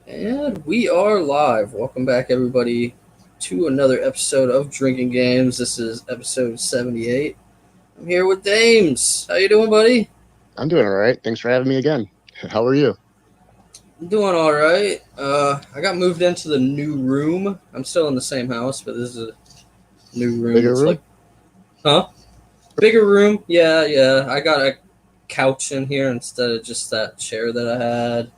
And we are live. Welcome back, everybody, to another episode of Drinking Games. This is episode 78. I'm here with Dames. How you doing, buddy? I'm doing all right. Thanks for having me again. How are you? I'm doing all right. I got moved into the new room. I'm still in the same house, but this is a new room. Bigger It's room? like, huh? Bigger room. Yeah, yeah. I got a couch in here instead of just that chair that I had.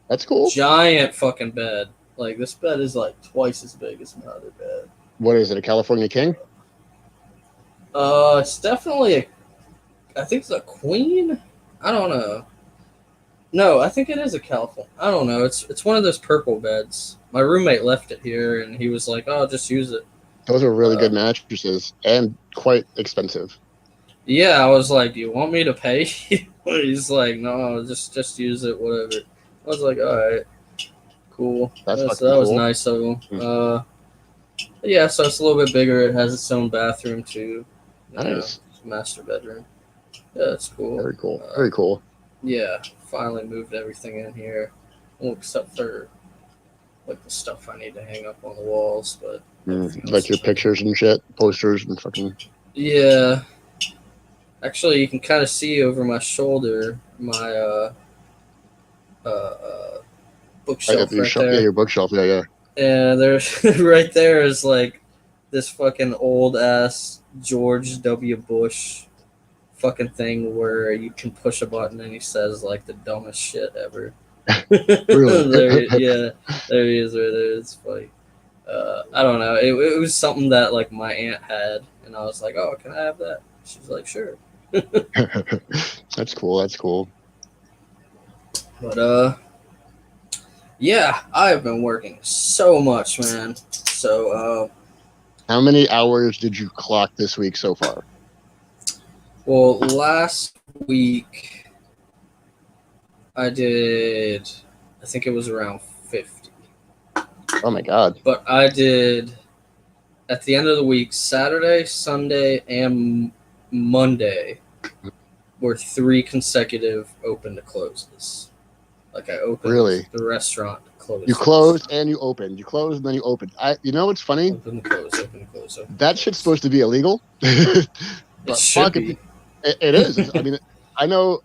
That's cool. Giant fucking bed. Like, this bed is like twice as big as my other bed. What is it, a California King? It's definitely I think it's a queen. I don't know. No, I think it is a California. I don't know. It's one of those purple beds. My roommate left it here, and he was like, "Oh, just use it." Those are really Uh, good mattresses and quite expensive. yeah, I was like, "Do you want me to pay you?" He's like, "No, just use it, whatever." I was like, "All right, cool." That's That fucking was cool. nice of him. Hmm. Yeah, so it's a little bit bigger. It has its own bathroom too. Nice. It's a master bedroom. Yeah, it's cool. Very cool. Very cool. Yeah, finally moved everything in here. Well, except for like the stuff I need to hang up on the walls, but everything else Like your is in. pictures and shit, posters and fucking. Yeah, actually, you can kind of see over my shoulder my uh, uh, bookshelf Your right shelf, yeah, there. your bookshelf, yeah, yeah. And there's right there is like this fucking old ass George W. Bush fucking thing where you can push a button and he says like the dumbest shit ever. Really. Yeah, there he is right there. It's funny. I don't know. It was something that like my aunt had, and I was like, "Oh, can I have that?" She's like, "Sure." That's cool. That's cool. But yeah, I have been working so much, man. So How many hours did you clock this week so far? well, last week I did, I think it was around 50, Oh my God. but I did at the end of the week, Saturday, Sunday, and Monday were three consecutive open to closes. Like I opened Really? the restaurant, You closed the closed restaurant, and you opened. You closed and then you opened. You know what's funny? open the close, open the close, open the That shit's close. supposed to be illegal. It But should fuck if be. it is. I mean, I know,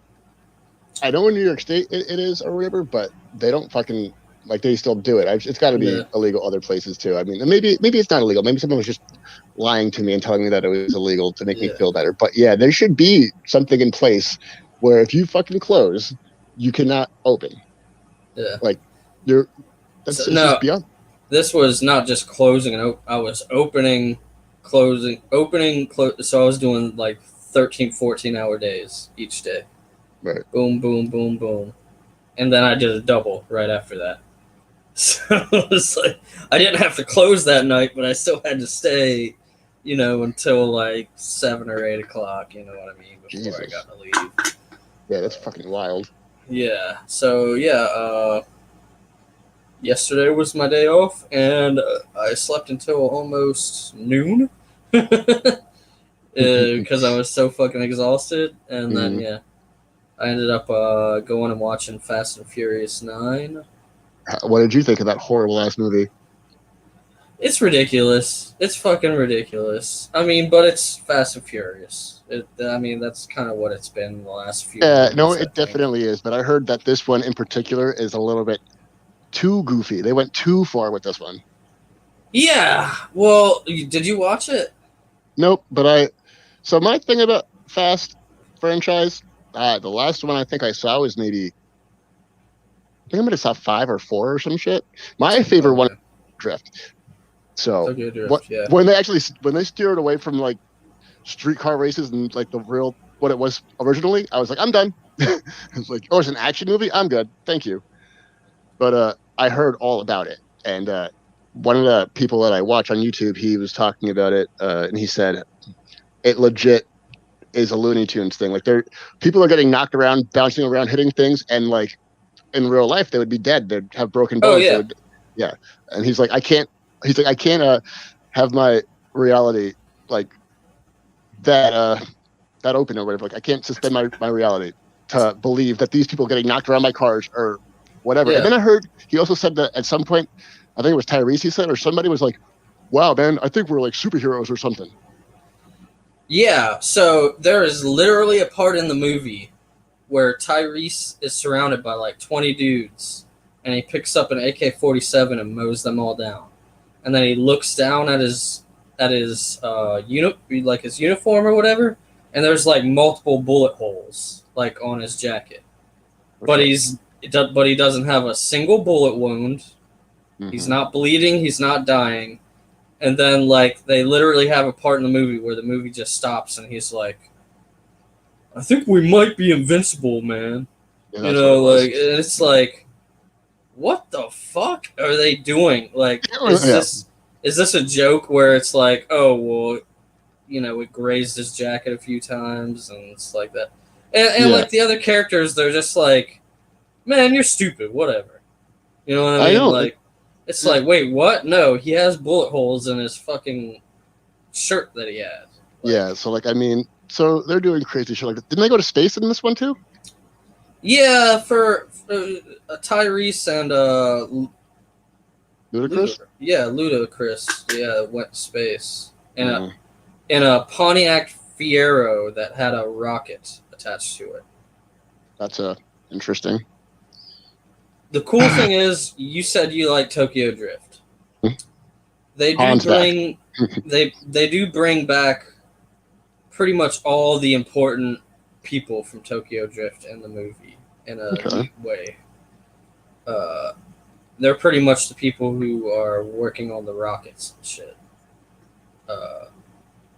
I know in New York State it is or whatever, but they don't fucking like they still do it. It's got to be Yeah, illegal other places too. I mean, and maybe it's not illegal. Maybe someone was just lying to me and telling me that it was illegal to make me yeah, feel better. But yeah, there should be something in place where if you fucking close, you cannot open. yeah. Like you're So that's it's just no, beyond. this was not just closing and I was opening, closing, opening, close. So I was doing like 13, 14 hour days each day. Right. Boom, boom, boom, boom. And then I did a double right after that. So it was like I didn't have to close that night, but I still had to stay, until like 7 or 8 o'clock. You know what I mean? Before I Jesus. got to leave. Yeah, that's fucking wild. Yeah. So yeah. Yesterday was my day off, and I slept until almost noon because I was so fucking exhausted. And then Mhm. yeah, I ended up going and watching Fast and Furious 9. What did you think of that horrible ass movie? It's ridiculous. It's fucking ridiculous. I mean, but it's Fast and Furious. I mean, that's kind of what it's been the last few Yeah, no, movies, I it think. definitely is. But I heard that this one in particular is a little bit too goofy. They went too far with this one. Yeah. Well, did you watch it? Nope. So my thing about Fast franchise, the last one I think I saw was maybe, I think I might have saw five or four or some shit. My favorite one Okay. is Drift. So Tokyo what Drift. Yeah. when they steered away from like streetcar races and like the real what it was originally, I was like, I'm done. It's like, oh, it's an action movie. I'm good, thank you. But I heard all about it, and one of the people that I watch on YouTube, he was talking about it, and he said it legit is a Looney Tunes thing. Like there, people are getting knocked around, bouncing around, hitting things, and like in real life, they would be dead. They'd have broken Oh bones. They yeah. would, yeah. And he's like, I can't. He's like, I can't have my reality like that that open or whatever. Like I can't suspend my reality to believe that these people getting knocked around by cars are whatever. Yeah. And then I heard he also said that at some point, I think it was Tyrese, he said, or somebody was like, wow, man, I think we're like superheroes or something. Yeah, so there is literally a part in the movie where Tyrese is surrounded by like 20 dudes, and he picks up an AK-47 and mows them all down, and then he looks down at his his uniform or whatever, and there's like multiple bullet holes like on his jacket, but Okay. he doesn't have a single bullet wound. He's Mhm. not bleeding. He's not dying. And then, like, they literally have a part in the movie where the movie just stops, and he's like, "I think we might be invincible, man." Yeah, You that's what know, it was. like, and it's like, what the fuck are they doing? Like, Yeah. is this a joke where it's like, oh well, you know, it grazed his jacket a few times, and it's like that, and Yeah. like the other characters, they're just like, man, you're stupid, whatever. You know what I I mean? know. Like, it's like, wait, what? No, he has bullet holes in his fucking shirt that he had. Like, Yeah. So, like, I mean, so they're doing crazy shit like that. Didn't they go to space in this one too? yeah, for Tyrese and Ludicrous? Ludacris, went to space in Mhm. a Pontiac Fiero that had a rocket attached to it. That's interesting. The cool thing is, you said you like Tokyo Drift. They do Han's bring they do bring back pretty much all the important people from Tokyo Drift in the movie in a Okay. neat way. They're pretty much the people who are working on the rockets and shit.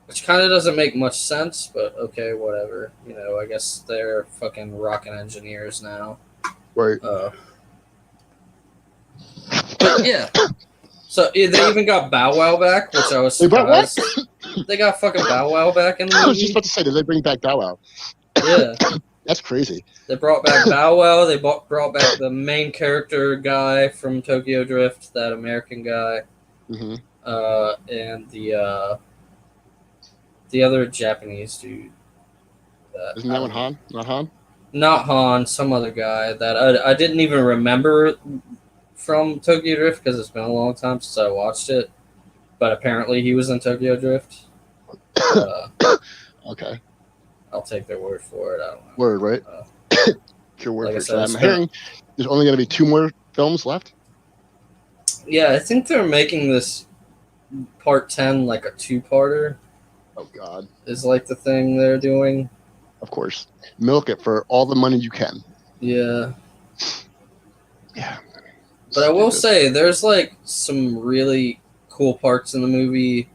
Which kind of doesn't make much sense, but okay, whatever. You know, I guess they're fucking rocket engineers now. Right. But yeah. So they even got Bow Wow back, which I was They brought what? surprised. They got fucking Bow Wow back in the I was just movie. about to say, did they bring back Bow Wow? Yeah. That's crazy. They brought back Bow Wow. They brought back the main character guy from Tokyo Drift, that American guy, Hmm. and the other Japanese dude. Isn't that one Han? Not Han? Not Han, some other guy that I didn't even remember from Tokyo Drift because it's been a long time since I watched it. But apparently he was in Tokyo Drift. Okay. I'll take their word for it. I don't know. Word, right? Uh, Your word like for I it. said, So it's I'm been- hearing there's only going to be 2 more films left. Yeah, I think they're making this part 10 like a 2-parter. Oh God. Is like the thing they're doing. Of course. Milk it for all the money you can. Yeah. Yeah. But I will Stupid. say there's like some really cool parts in the movie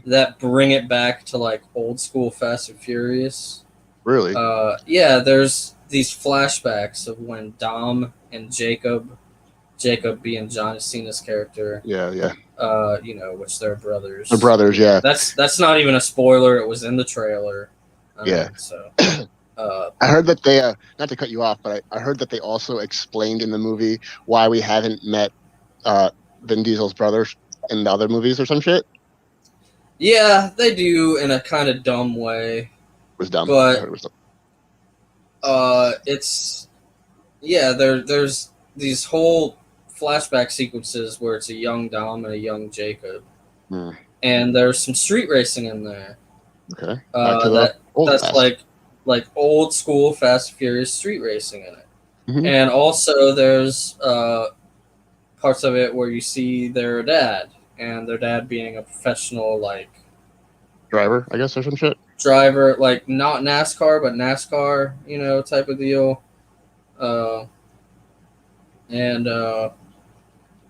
that bring it back to like old school Fast and Furious. Really? Yeah, there's these flashbacks of when Dom and Jacob being John Cena's character, Yeah. you know, which they're brothers. They're brothers, yeah. That's not even a spoiler. It was in the trailer. Yeah. So, I heard that they, not to cut you off, but I heard that they also explained in the movie why we haven't met Vin Diesel's brothers in the other movies or some shit. yeah, they do in a kind of dumb way. It was dumb. But- I heard it was dumb. It's there's these whole flashback sequences where it's a young Dom and a young Jacob, Hmm. and there's some street racing in there. Okay. Back to the That old that's past. like old school Fast and Furious street racing in it, Mhm. and also there's parts of it where you see their dad and their dad being a professional like driver, I guess, or some shit. driver, like not NASCAR but NASCAR, you know, type of deal. And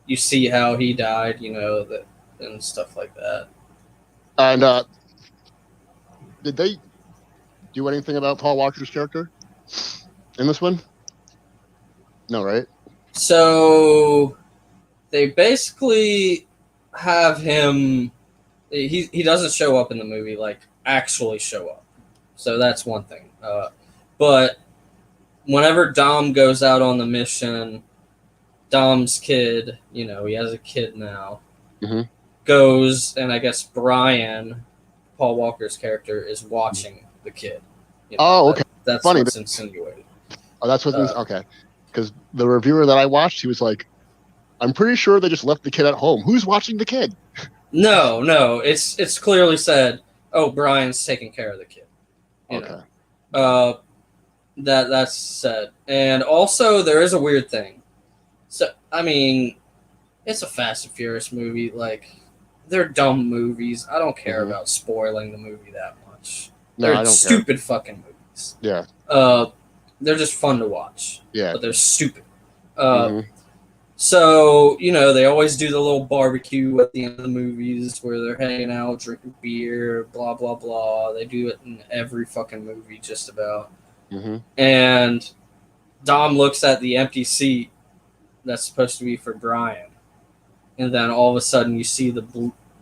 you see how he died, you know, that and stuff like that. And did they do anything about Paul Walker's character in this one? No, right? So they basically have him. He doesn't show up in the movie, like actually show up. So that's one thing. But whenever Dom goes out on the mission, Dom's kid, you know, he has a kid now, Mhm. goes, and I guess Brian, Paul Walker's character, is watching the kid. You know, Oh, okay. That's Funny, what's insinuated. Oh, that's what. Uh, Okay. because the reviewer that I watched, he was like, "I'm pretty sure they just left the kid at home. Who's watching the kid?" No, it's clearly said. Oh, Brian's taking care of the kid. You Okay. know, that's said, and also there is a weird thing. So I mean, it's a Fast and Furious movie. Like, they're dumb movies. I don't care Mhm. about spoiling the movie that much. No, They're I don't care. stupid fucking movies. Yeah. They're just fun to watch, Yeah. but they're stupid. Mhm. So, they always do the little barbecue at the end of the movies where they're hanging out, drinking beer, blah, blah, blah. They do it in every fucking movie, just about. Mhm. And Dom looks at the empty seat that's supposed to be for Brian. And then all of a sudden you see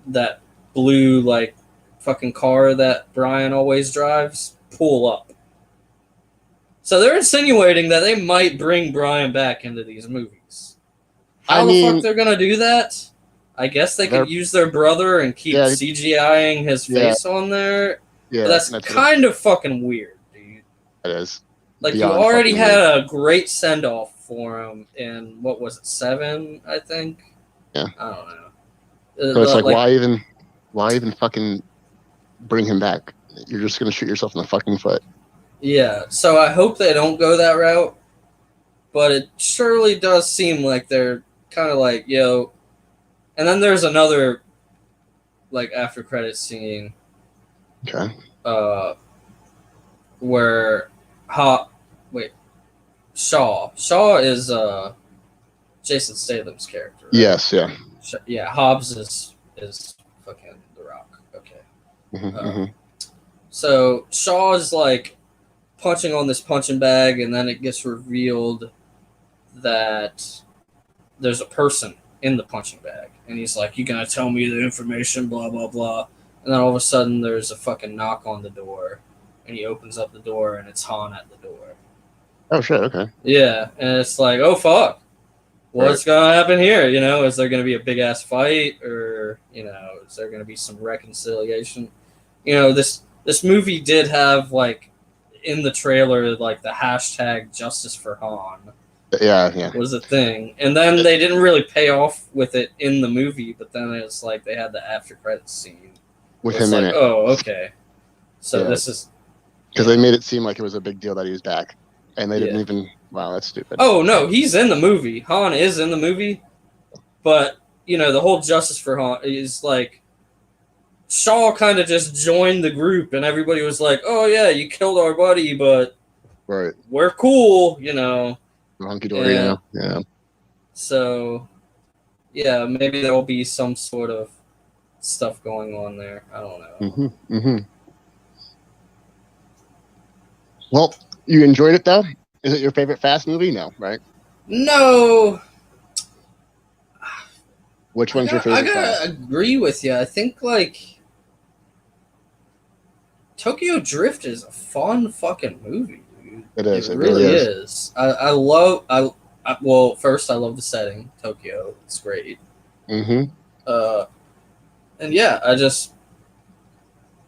that blue, like, fucking car that Brian always drives pull up. So they're insinuating that they might bring Brian back into these movies. How the fuck they're gonna do that? I guess they could use their brother and keep CGIing his face on there. Yeah, but that's kind of fucking weird, dude. It is. Like, you already had a great send off for him in, what was it, 7, I think? Yeah. I don't know. So it's like why even fucking bring him back? You're just gonna shoot yourself in the fucking foot. Yeah, so I hope they don't go that route. But it surely does seem like they're kind of like, yo. And then there's another, like, after credits scene. Okay. Where Shaw is Jason Statham's character. Right? Yes, yeah. Yeah, Hobbs is fucking The Rock. Okay. Mm-hmm. So Shaw is like punching on this punching bag, and then it gets revealed that there's a person in the punching bag, and he's like, "You gonna tell me the information?" Blah blah blah. And then all of a sudden, there's a fucking knock on the door, and he opens up the door, and it's Han at the door. Oh shit! Okay. Yeah, and it's like, oh fuck, what's gonna happen here? Is there gonna be a big ass fight, or is there gonna be some reconciliation? This movie did have, like, in the trailer, like, the hashtag Justice for Han. Yeah. Was a thing, and then they didn't really pay off with it in the movie, but then it's like they had the after credits scene with him in it. Oh, okay. So this is because they made it seem like it was a big deal that he was back, and they didn't even. Wow, that's stupid. Oh no, he's in the movie. Han is in the movie, but the whole Justice for Han is like Shaw kind of just joined the group, and everybody was like, "Oh yeah, you killed our buddy, but we're cool," Hunky dory, yeah. So, yeah, maybe there will be some sort of stuff going on there. I don't know. Mm-hmm. Well, you enjoyed it though? Is it your favorite Fast movie? No, right? No. Which one's your favorite? I gotta agree with you. I think, like, Tokyo Drift is a fun fucking movie, dude. It is. It really is. Well, first, I love the setting, Tokyo. It's great. Mm-hmm. And yeah, I just,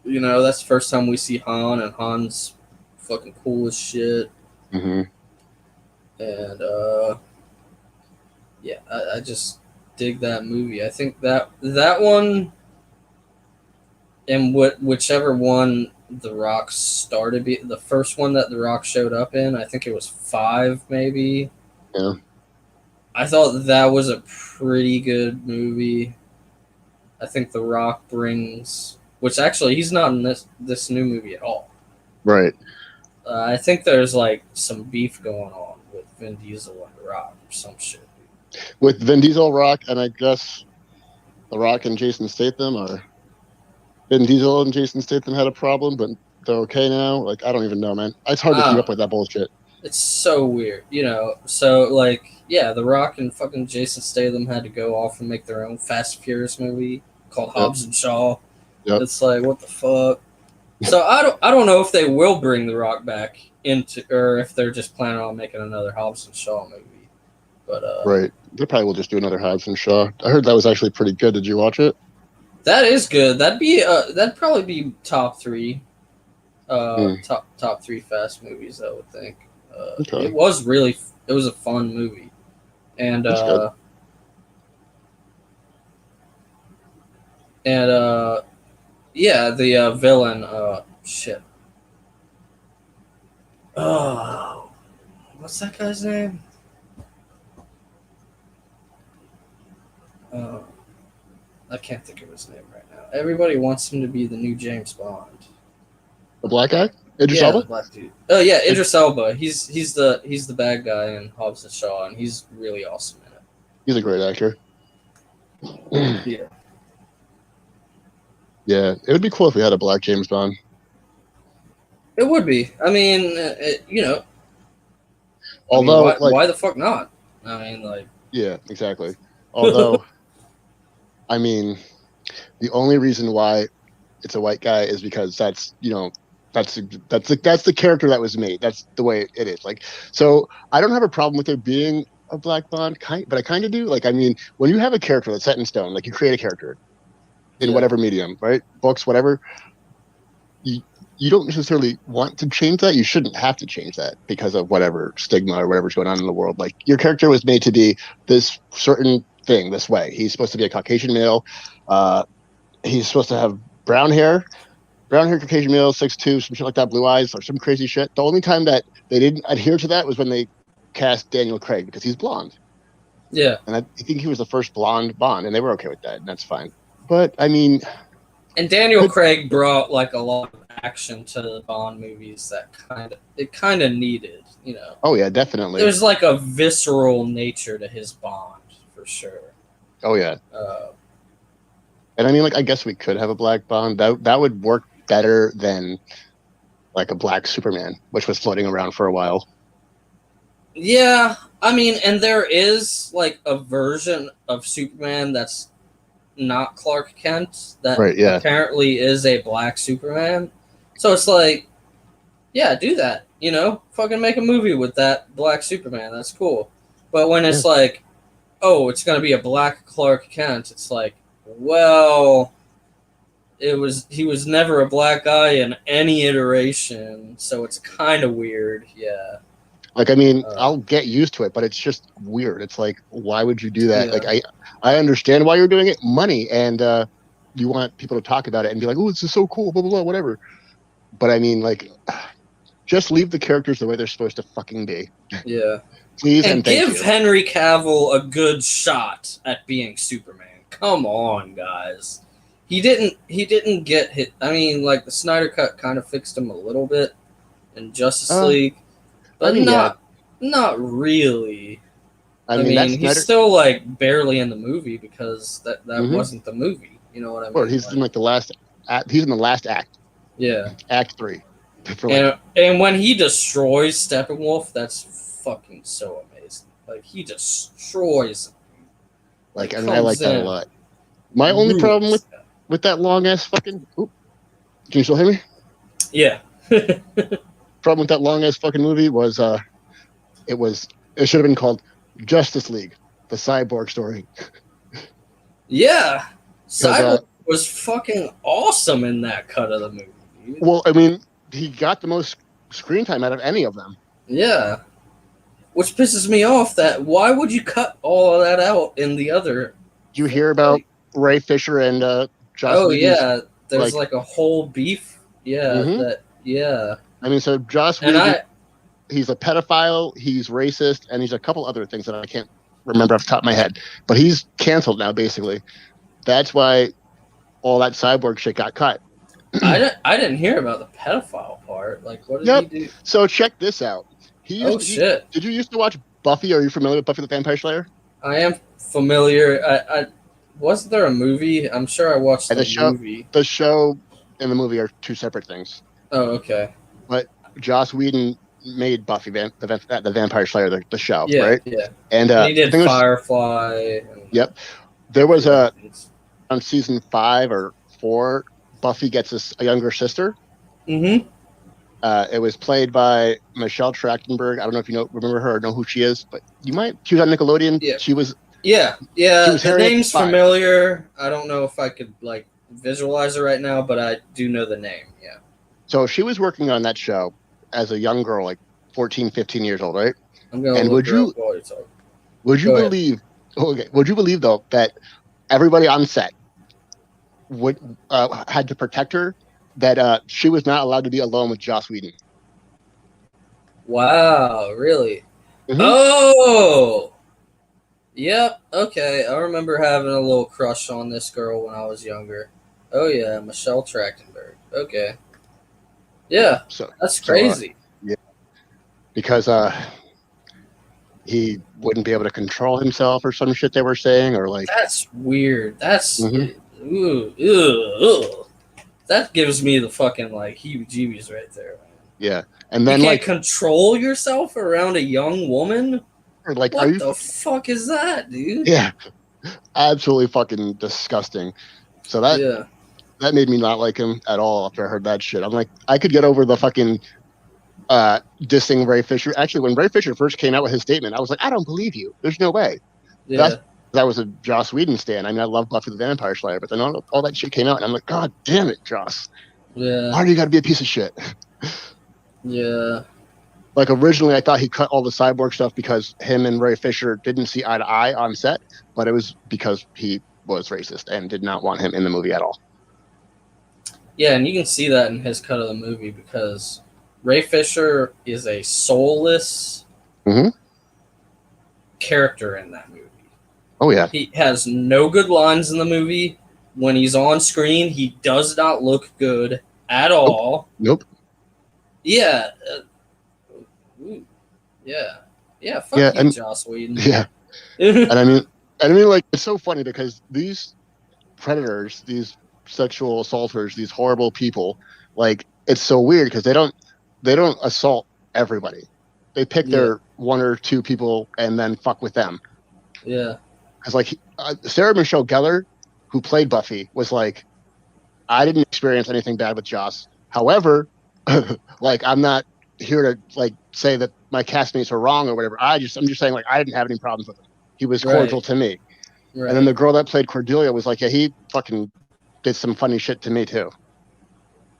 that's the first time we see Han, and Han's fucking cool as shit. Mm-hmm. And yeah, I just dig that movie. I think that one, and whichever one The Rock started, the first one that The Rock showed up in, I think it was 5, maybe. Yeah. I thought that was a pretty good movie. I think The Rock brings, which actually he's not in this new movie at all. Right. I think there's, like, some beef going on with Vin Diesel and The Rock or some shit. With Vin Diesel, Rock, and I guess The Rock and Jason Statham, or Vin Diesel and Jason Statham had a problem, but they're okay now. Like, I don't even know, man. It's hard to keep up with that bullshit. It's so weird, So, like, yeah, The Rock and fucking Jason Statham had to go off and make their own Fast and Furious movie called Hobbs and Shaw. Yep. It's like, what the fuck? So I don't know if they will bring The Rock back into, or if they're just planning on making another Hobbs and Shaw movie. But right, they probably will just do another Hobbs and Shaw. I heard that was actually pretty good. Did you watch it? That is good. That'd probably be top 3. Top 3 Fast movies, I would think. Okay. It was really It was a fun movie, and That's good. yeah, the villain. Shit. Oh, what's that guy's name? Uh, I can't think of his name right now. Everybody wants him to be the new James Bond. The black guy, Idris Yeah, the Elba. black dude. Oh yeah, Idris Elba. He's the bad guy in Hobbs and Shaw, and he's really awesome in it. He's a great actor. Yeah, Yeah, it would be cool if we had a black James Bond. it would be. I mean, you know, Although, like, why the fuck not? I mean, like, yeah, exactly. Although, I mean, the only reason why it's a white guy is because that's the character that was made. That's the way it is. Like, so I don't have a problem with there being a black Bond, but I kind of do. Like, I mean, when you have a character that's set in stone, like you create a character in yeah, whatever medium, right? Books, whatever. You don't necessarily want to change that. You shouldn't have to change that because of whatever stigma or whatever's going on in the world. Like your character was made to be this certain thing this way. He's supposed to be a Caucasian male. Uh, he's supposed to have brown hair Caucasian male, 6'2", some shit like that, blue eyes, or some crazy shit. The only time that they didn't adhere to that was when they cast Daniel Craig because he's blonde. yeah. And I think he was the first blonde Bond, and they were okay with that, and that's fine. But I mean, And Daniel Craig brought like a lot of action to the Bond movies that kind of needed. You know, oh yeah, definitely. there's like a visceral nature to his Bond for sure. Oh yeah. Uh, And I mean, like, I guess we could have a black Bond. That would work better than like a black Superman, which was floating around for a while. yeah, I mean, and there is like a version of Superman that's not Clark Kent that Right, yeah. apparently is a black Superman. So it's like, yeah, do that. You know, fucking make a movie with that black Superman. That's cool. But when it's like, oh, it's gonna be a black Clark Kent, it's like, well, he was never a black guy in any iteration, so it's kind of weird. Yeah. Like, I mean, I'll get used to it, but it's just weird. It's like, why would you do that? Yeah. Like, I understand why you're doing it, money, and you want people to talk about it and be like, oh, this is so cool, blah blah blah, whatever. But I mean, like, just leave the characters the way they're supposed to fucking be. Yeah. Please And and thank give you. Henry Cavill a good shot at being Superman. Come on, guys. He didn't get hit. I mean, like the Snyder Cut kind of fixed him a little bit in Justice League, but I mean, not really. I mean, that's he's Snyder. still like barely in the movie because that Mhm. wasn't the movie. You know what I mean? Or he's in like the last. He's in the last act, Yeah. Act 3. For like, And when he destroys Steppenwolf, that's fucking so amazing. Like he destroys him. like, I mean, I like that a in, lot. My only ruins problem them. with that long ass fucking. Oop, can you still hear me? Yeah. Problem with that long ass fucking movie was it should have been called Justice League, the Cyborg story. Yeah. Cyborg uh, was fucking awesome in that cut of the movie. Dude. Well, I mean, he got the most screen time out of any of them. Yeah. Which pisses me off that why would you cut all of that out in the other? Do you hear about Ray Fisher and Joss Oh Whedon's, yeah. There's like a whole beef. Yeah. Mhm. Yeah. I mean, so Joss And Whedon, he's a pedophile, he's racist, and he's a couple other things that I can't remember off the top of my head. But he's canceled now, basically. That's why all that Cyborg shit got cut. I didn't hear about the pedophile part. Like, what did Yep. he do? So check this out. Shit! Did you used to watch Buffy? Are you familiar with Buffy the Vampire Slayer? I am familiar. I wasn't there a movie? I'm sure I watched And the movie. The show and the movie are two separate things. Oh, okay. But Joss Whedon made Buffy the Vampire Slayer the show, Yeah, right? yeah. And he did Firefly. Yep. There was on season 5 or 4, Buffy gets a younger sister. Mm-hmm. It was played by Michelle Trachtenberg. I don't know if you remember her or know who she is, but you might. She was on Nickelodeon. Yeah. She was. Yeah. She was The Harriet name's Spy. familiar. I don't know if I could like visualize it right now, but I do know the name. Yeah. So she was working on that show as a young girl, like 14, 15 years old, right? I'm gonna And look her up while you talk. would you Go ahead. believe? Okay, would you believe though that everybody on set would had to protect her? That she was not allowed to be alone with Joss Whedon. Wow, really? Hmm. Oh, yep. Okay, I remember having a little crush on this girl when I was younger. Oh yeah, Michelle Trachtenberg. Okay, yeah, So, that's so crazy. yeah, because he wouldn't be able to control himself or some shit they were saying, or like, That's weird. That's hmm ooh, ew. That gives me the fucking like heebie-jeebies right there, man. yeah. And You then can't like, control yourself around a young woman? or like, are What you? the fuck is that, dude? Yeah, absolutely fucking disgusting. So that Yeah. that made me not like him at all after I heard that shit. I'm like, I could get over the fucking dissing Ray Fisher. Actually, when Ray Fisher first came out with his statement, I was like, I don't believe you. There's no way. That's Yeah. I was a Joss Whedon stan. I mean, I love Buffy the Vampire Slayer, but then all that shit came out, and I'm like, God damn it, Joss. Yeah. Why do you got to be a piece of shit? Yeah. Like originally, I thought he cut all the cyborg stuff because him and Ray Fisher didn't see eye to eye on set, but it was because he was racist and did not want him in the movie at all. Yeah, and you can see that in his cut of the movie because Ray Fisher is a soulless Hmm. character in that movie. Oh yeah. He has no good lines in the movie. When he's on screen, he does not look good at Nope. all. Nope. Yeah. Ooh, yeah. Yeah, Yeah, fuck you, and Joss Whedon. yeah, Yeah. and I mean, like it's so funny because these predators, these sexual assaulters, these horrible people, like it's so weird because they don't assault everybody. They pick their one or two people and then fuck with them. Yeah. Because like Sarah Michelle Gellar, who played Buffy, was like, I didn't experience anything bad with Joss. However, like I'm not here to like say that my castmates are wrong or whatever. I'm just saying like I didn't have any problems with him. He was cordial Right. to me. And then Right. the girl that played Cordelia was like, yeah, he fucking did some funny shit to me too.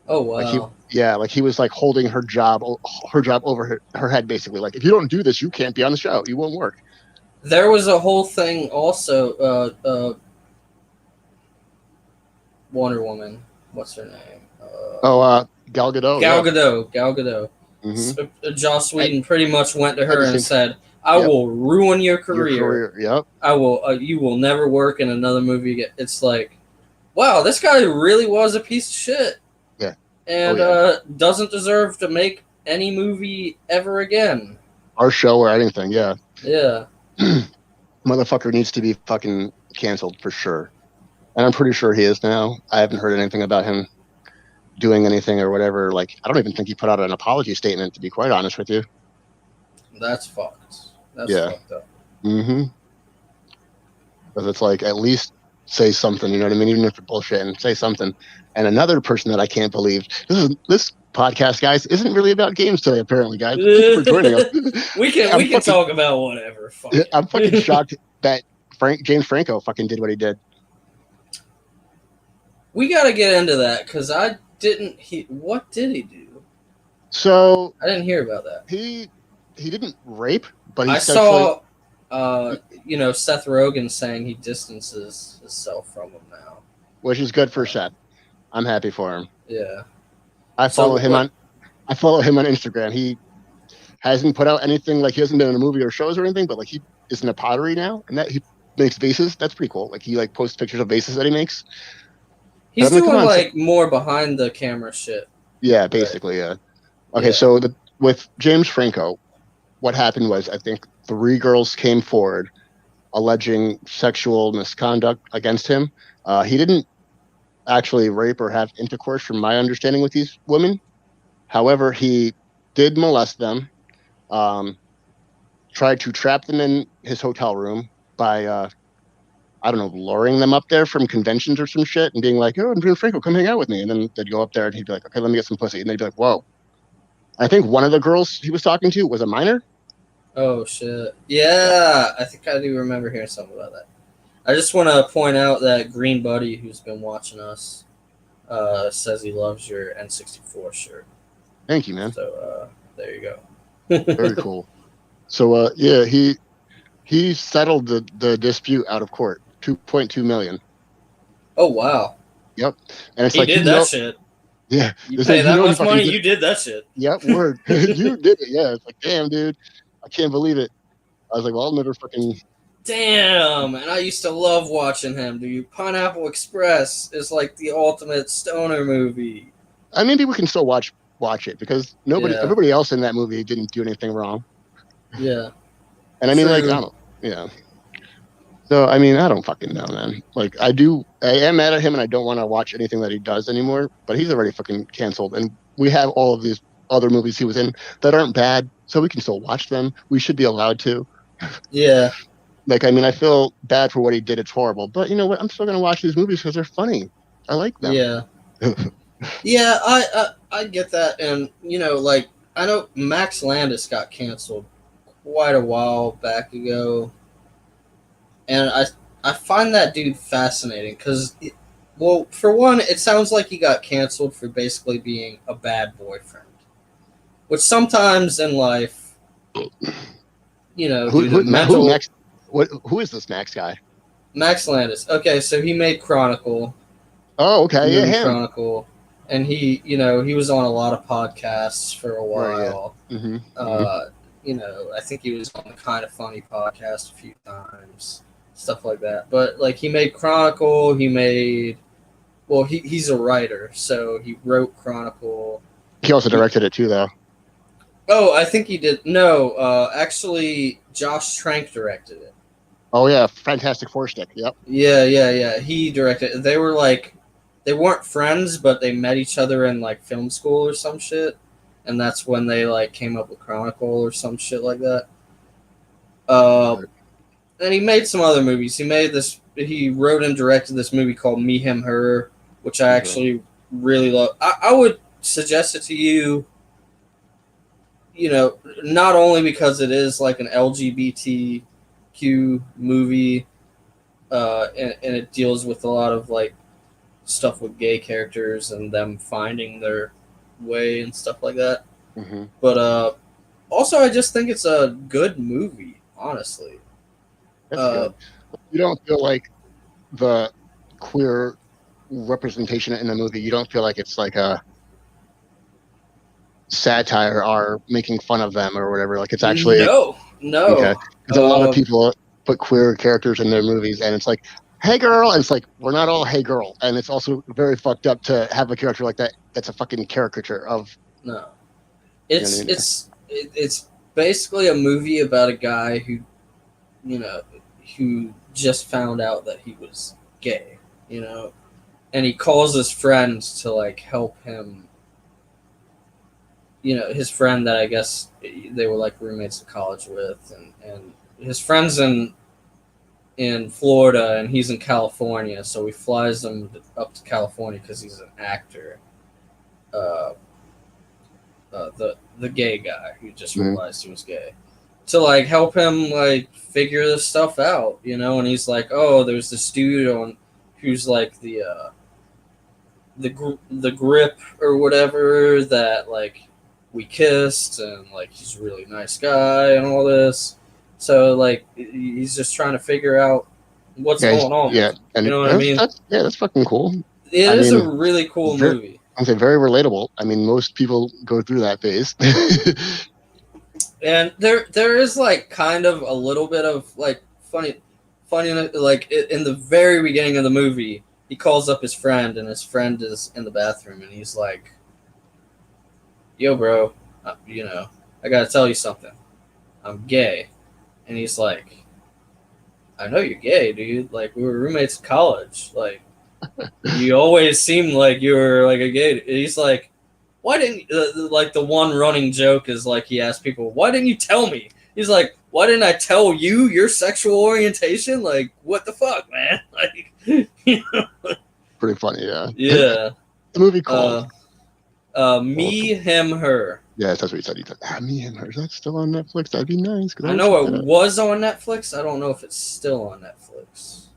Oh Like he, wow. yeah, like he was like holding her job over her head, basically. Like if you don't do this, you can't be on the show. You won't work. There was a whole thing also. Wonder Woman. What's her name? Oh, Gal Gadot, Gal yeah. Gadot. Gal Gadot. Hmm. So, Joss At, Whedon pretty much went to at her the and same time, said, "I yep, will ruin your your career. career, yep, I will. You will never work in another movie again." It's like, wow, this guy really was a piece of shit, yeah, oh and yeah. doesn't deserve to make any movie ever again. Our show or anything, yeah. Yeah. Motherfucker needs to be fucking canceled for sure. And I'm pretty sure he is now. I haven't heard anything about him doing anything or whatever. Like, I don't even think he put out an apology statement, to be quite honest with you. That's fucked. That's Yeah. fucked up. Mm-hmm. Because it's like, at least say something, you know what I mean? Even if it's bullshit, and say something. And another person that I can't believe, this podcast, guys, isn't really about games today, apparently, guys. Thank you for joining us. we can I'm we can fucking, talk about whatever. Fuck I'm fucking it. shocked that James Franco fucking did what he did. We got to get into that because I didn't. What did he do? So I didn't hear about that. he didn't rape, but he I sexually, saw, Seth Rogen saying he distances himself from him now. which is good for Seth. I'm happy for him. Yeah. I So follow him what? on I follow him on Instagram. He hasn't put out anything, like he hasn't been in a movie or shows or anything, but like he is in a pottery now, and that he makes vases. That's pretty cool. Like he like posts pictures of vases that he makes. And He's I'm like, come doing on, like more behind the camera shit. yeah, Right. basically, yeah. Okay, Yeah. so with James Franco, what happened was I think three girls came forward alleging sexual misconduct against him. He didn't actually rape or have intercourse, from my understanding, with these women. However, he did molest them, um, tried to trap them in his hotel room by, I don't know, luring them up there from conventions or some shit and being like, oh, I'm James Franco, come hang out with me. And then they'd go up there and he'd be like, okay, let me get some pussy. And they'd be like, whoa. I think one of the girls he was talking to was a minor. Oh shit. Yeah. Yeah, I think I do remember hearing something about that. I just want to point out that Green Buddy, who's been watching us, says he loves your N64 shirt. Thank you, man. So there you go. Very cool. So yeah, he settled the dispute out of court, 2.2 million. Oh wow, Yep, and it's he like did you that know, shit. yeah, You it's like pay you that know he much fucking money, did. you did that shit. Yep, word, you did it. Yeah, it's like damn, dude, I can't believe it. I was like, well, I'll never fucking. Damn, and I used to love watching him, dude. Pineapple Express is like the ultimate stoner movie. Maybe we can still watch it because Yeah, everybody else in that movie didn't do anything wrong. yeah, And I mean, like, I true. don't, yeah. So I mean, I don't fucking know, man. Like, I am mad at him, and I don't want to watch anything that he does anymore. But he's already fucking canceled, and we have all of these other movies he was in that aren't bad, so we can still watch them. We should be allowed to. Yeah, Like, I mean, I feel bad for what he did. It's horrible, but you know what? I'm still gonna watch these movies because they're funny. I like them. yeah, yeah. I get that, and like I know Max Landis got canceled quite a while back ago, and I find that dude fascinating because, well, for one, it sounds like he got canceled for basically being a bad boyfriend, which sometimes in life, due to Who mental. Max? Who is this Max guy? Max Landis. Okay, so he made Chronicle, Oh, the okay, yeah, movie him. Chronicle, and he was on a lot of podcasts for a Right, yeah. while. Hmm. Hmm. Uh, I think he was on the Kind of Funny podcast a few times, stuff like that. But like he made Chronicle, he's a writer, so he wrote Chronicle. He also He, directed it too, though. oh, I think he did. No, actually, Josh Trank directed it. Oh yeah, Fantastic Four stick. Yep. Yeah, yeah, yeah. He directed. They were like, they weren't friends, but they met each other in like film school or some shit, and that's when they like came up with Chronicle or some shit like that. Uh, Right. and he made some other movies. He made this. He wrote and directed this movie called Me, Him, Her, which I Okay. actually really love. I would suggest it to you. Not only because it is like an LGBTQ movie, and it deals with a lot of like stuff with gay characters and them finding their way and stuff like that. Hmm. But also, I just think it's a good movie, honestly. That's Uh, good. You don't feel like the queer representation in the movie. You don't feel like it's like a satire or making fun of them or whatever. Like it's actually no, okay. no. Because a lot of people put queer characters in their movies, and it's like, "Hey, girl," and it's like we're not all "Hey, girl," and it's also very fucked up to have a character like that. That's a fucking caricature of. No. You know what I mean? It's basically a movie about a guy you know, who just found out that he was gay, and he calls his friends to like help him. His friend that I guess they were like roommates in college with, and his friends in Florida and he's in California, so he flies them up to California because he's an actor. Uh, the gay guy who just Mhm. realized he was gay, to like help him like figure this stuff out, and he's like, oh, there's this dude on who's like the grip or whatever that like we kissed, and like he's a really nice guy and all this. So like he's just trying to figure out what's Yeah, going on with yeah, him. You and know what I mean? that's fucking cool. It I is a mean, really cool very, movie. I'd say very relatable. I mean, most people go through that phase. And there is like kind of a little bit of like funny like in the very beginning of the movie, he calls up his friend and his friend is in the bathroom and he's like, yo bro, I gotta tell you something, I'm gay. And he's like, I know you're gay, dude, like we were roommates in college, like you always seemed like you were like a gay. And he's like, why didn't like the one running joke is like he asked people, why didn't you tell me? He's like, why didn't I tell you your sexual orientation? Like, what the fuck, man? Like, Pretty funny, yeah. yeah. The movie called. Uh, Well, Me, Him, Her. yeah, that's what he said. He said, "Me and her." Is that still on Netflix? That'd be nice because I I would check know that it out. was on Netflix. I don't know if it's still on Netflix.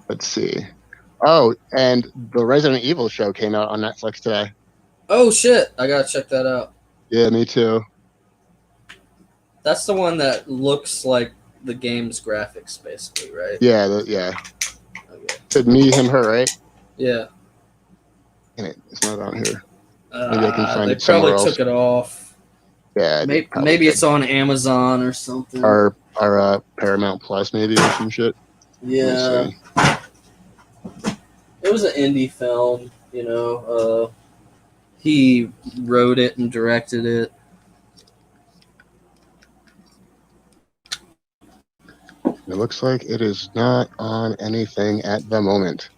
Let's see. Oh, and the Resident Evil show came out on Netflix today. Oh shit! I gotta check that out. Yeah, me too. That's the one that looks like the game's graphics, basically, right? Yeah, yeah. Okay. Said me, him, her, right? Yeah. And it's not on here. Maybe I can find They it somewhere probably else. took it off. Yeah, Maybe it's on Amazon or something. Our Paramount Plus maybe or some shit. Yeah. It was an indie film, you know. He wrote it and directed it. It looks like it is not on anything at the moment.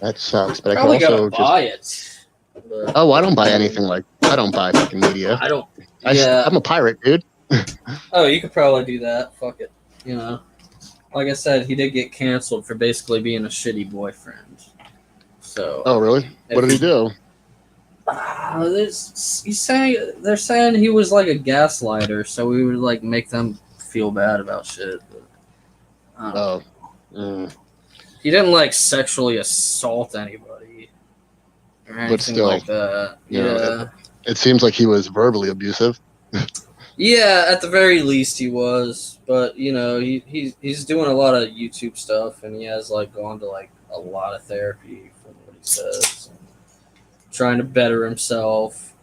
That sucks. But Probably I can also gotta buy it. But Oh, I don't buy anything like I don't buy fucking media. I don't. Yeah. I'm a pirate, dude. Oh, you could probably do that. Fuck it. You know. Like I said, he did get canceled for basically being a shitty boyfriend. So. Oh, really? What did he do? They're saying he was like a gaslighter, so we would like make them feel bad about shit. But, I don't know. He didn't like sexually assault anybody or anything still, like that. Yeah. It seems like he was verbally abusive. Yeah, at the very least he was, but you know he's doing a lot of YouTube stuff, and he has like gone to like a lot of therapy from what he says, and trying to better himself,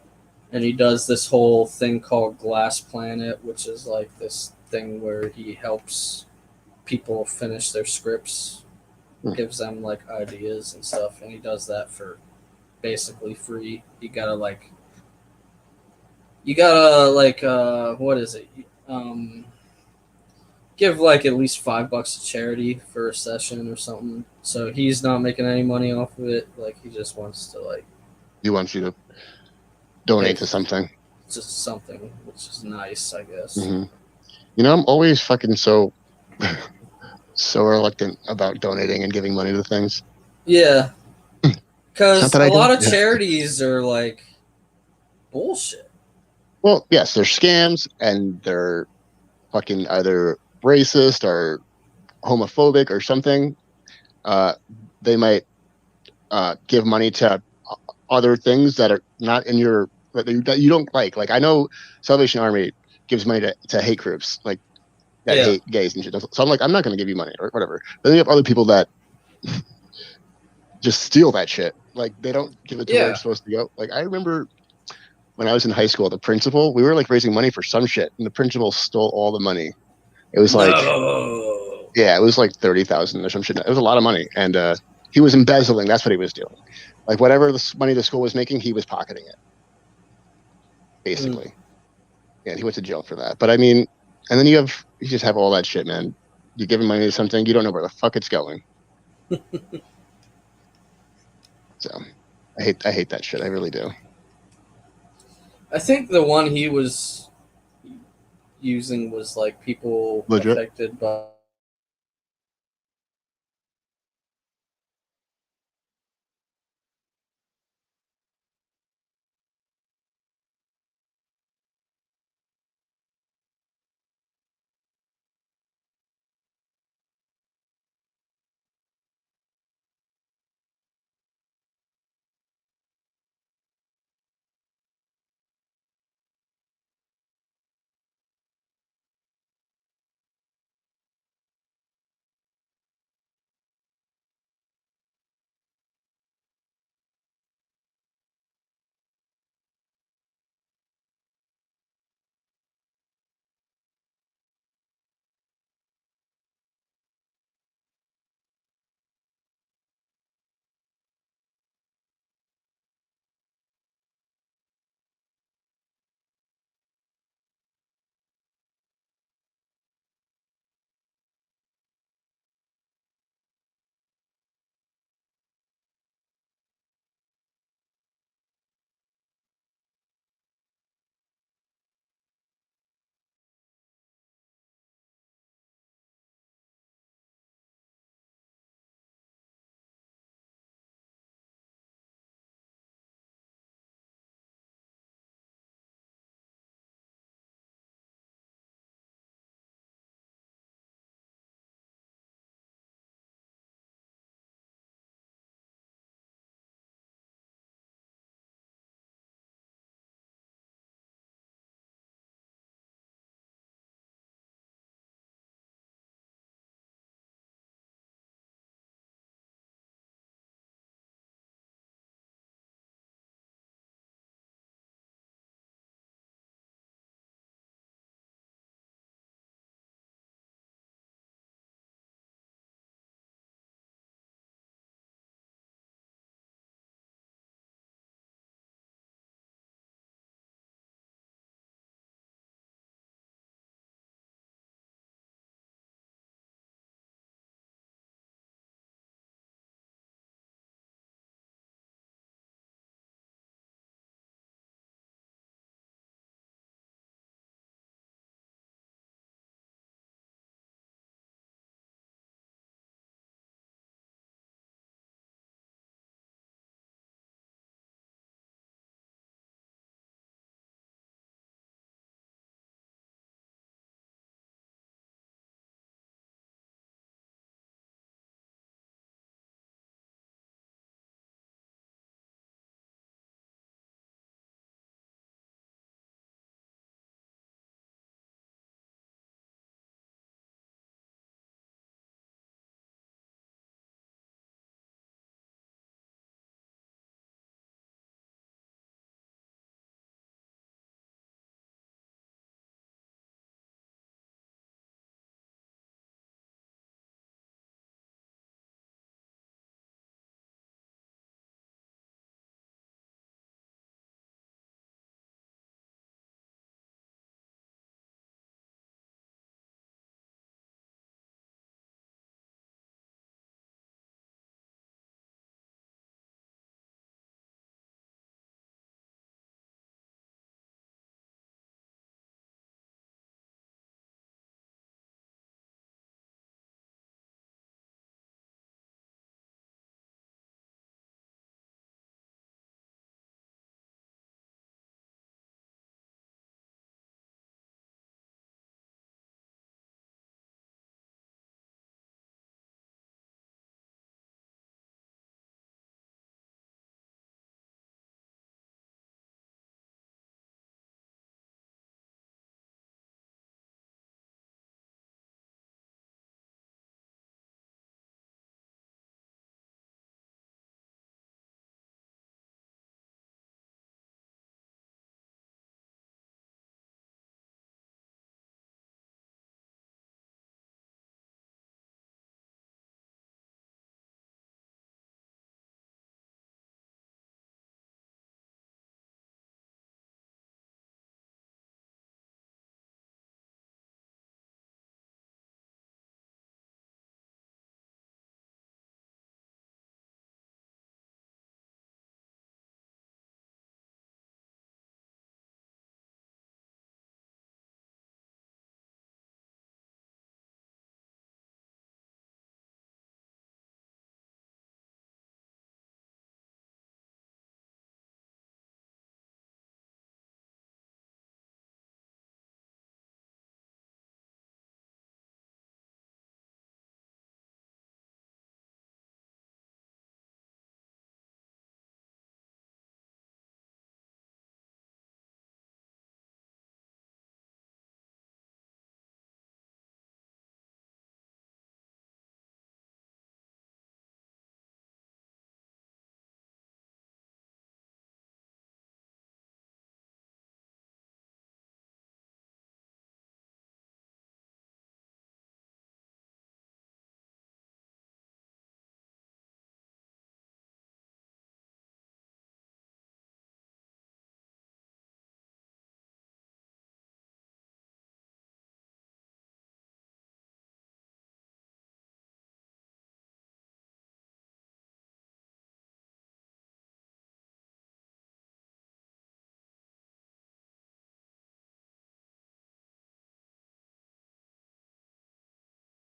and he does this whole thing called Glass Planet, which is like this thing where he helps people finish their scripts, gives them like ideas and stuff, and he does that for basically free. You gotta what is it? Give like at least $5 to charity for a session or something. So he's not making any money off of it. Like he just wants to like. He wants you to donate to something. Just something, which is nice, I guess. Mm-hmm. You know, I'm always fucking so reluctant about donating and giving money to things. Yeah, because a lot of charities are like bullshit. Well, yes, they're scams and they're fucking either racist or homophobic or something. They might give money to other things that are not in your that you don't like. Like I know Salvation Army gives money to hate groups like that hate gays and shit. So I'm like, I'm not going to give you money or whatever. But then you have other people that just steal that shit. Like they don't give it to where it's supposed to go. Like I remember when I was in high school, the principal, we were like raising money for some shit, and the principal stole all the money. It was like, yeah, it was like 30,000 or some shit. It was a lot of money, and he was embezzling. That's what he was doing. Like whatever the money the school was making, he was pocketing it, basically. Yeah, he went to jail for that. But I mean, and then you just have all that shit, man. You're giving money to something, you don't know where the fuck it's going. So, I hate that shit. I really do. I think the one he was using was like people affected by